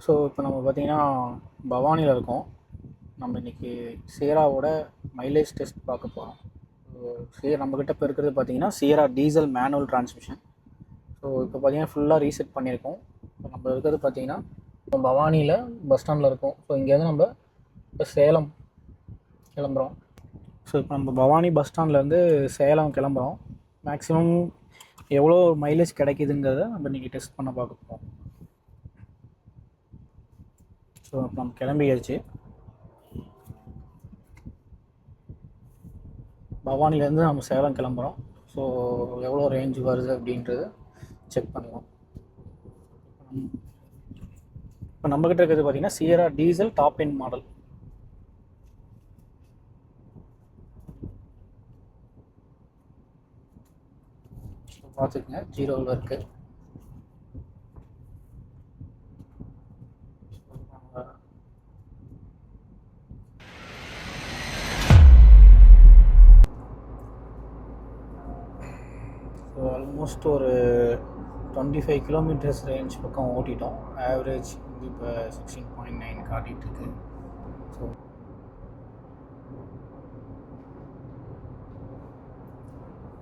So இப்போ நம்ம பார்த்திங்கன்னா பவானியில் இருக்கோம். நம்ம இன்றைக்கி சியராவோட மைலேஜ் டெஸ்ட் பார்க்க போகிறோம். ஸோ நம்மக்கிட்ட இப்போ இருக்கிறது பார்த்திங்கன்னா Sierra diesel manual transmission. So இப்போ பார்த்திங்கன்னா ஃபுல்லாக ரீசெட் பண்ணியிருக்கோம். இப்போ நம்ம இருக்கிறது பார்த்திங்கன்னா இப்போ பவானியில் பஸ் ஸ்டாண்டில் இருக்கோம். ஸோ இங்கேருந்து நம்ம இப்போ சேலம் கிளம்புறோம். ஸோ இப்போ நம்ம பவானி பஸ் ஸ்டாண்ட்லேருந்து சேலம் கிளம்புறோம். மேக்ஸிமம் எவ்வளோ மைலேஜ் கிடைக்குதுங்கிறத நம்ம இன்றைக்கி டெஸ்ட் பண்ண பார்க்க போகிறோம். ஸோ இப்போ நம்ம கிளம்பியாச்சு. பவானிலேருந்து நம்ம சேலம் கிளம்புறோம். ஸோ எவ்வளோ ரேஞ்ச் வருது அப்படின்றது செக் பண்ணலாம். இப்போ நம்மக்கிட்ட இருக்கிறது பார்த்திங்கன்னா Sierra diesel top end model. So பார்த்துக்குங்க, 0ல் இருக்குது. ஸோ ஆல்மோஸ்ட் ஒரு 25 கிலோமீட்டர்ஸ் ரேஞ்ச் பக்கம் ஓட்டிட்டோம். ஆவரேஜ் வந்து இப்போ 16.9 காட்டிகிட்ருக்கு.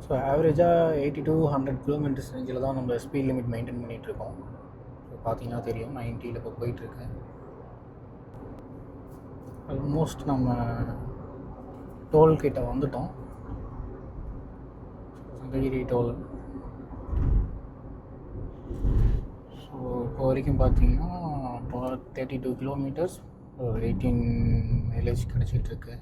ஸோ ஆவரேஜாக 80 to 100 கிலோமீட்டர்ஸ் ரேஞ்சில் தான் நம்ம ஸ்பீட் லிமிட் மெயின்டைன் பண்ணிகிட்ருக்கோம். ஸோ பார்த்தீங்கன்னா தெரியும், 90ல் இப்போ போயிட்டுருக்கு. ஆல்மோஸ்ட் நம்ம டோல்கிட்ட வந்துட்டோம். சங்ககிரி டோல். ஸோ இப்போ வரைக்கும் பார்த்தீங்கன்னா 32 கிலோமீட்டர்ஸ் 18 மைலேஜ் கிடச்சிட்ருக்கு.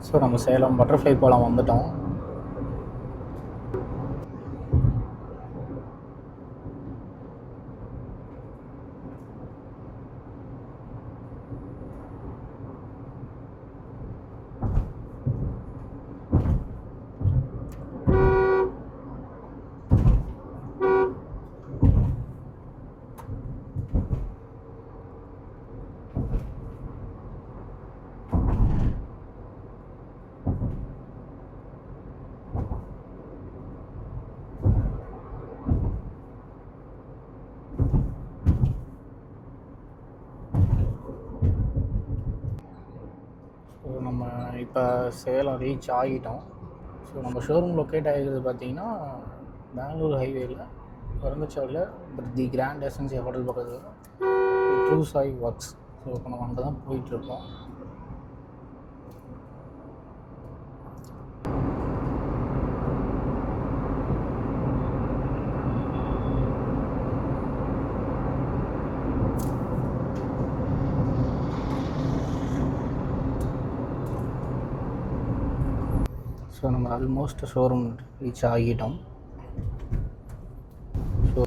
ஸோ நம்ம சேலம் பட்டர்ஃப்ளை பாலம் வந்துட்டோம். ஸோ நம்ம இப்போ சேலம் ரீச் ஆகிட்டோம். ஸோ நம்ம ஷோரூம் லொக்கேட் ஆகிருக்கிறது பார்த்திங்கன்னா பெங்களூர் ஹைவேயில் வரங்கச்சாவில் தி கிராண்ட் எசன்சி ஹோட்டல் பக்கத்தில் ட்ரூ சாய் ஒர்க்ஸ். ஸோ இப்போ நம்ம அங்கே தான் போயிட்டுருக்கோம். ஸோ நம்ம ஆல்மோஸ்ட் ஷோரூம் ரீச் ஆகிட்டோம். ஸோ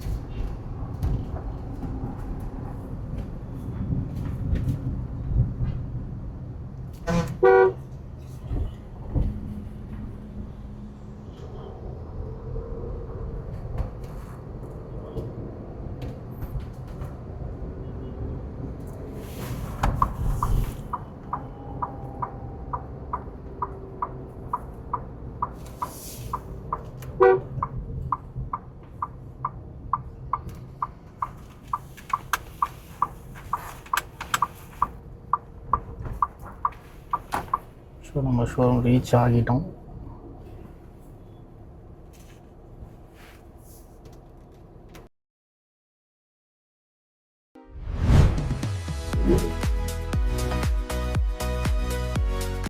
ஸோ நம்ம ஷோரூம் ரீச் ஆகிட்டோம்.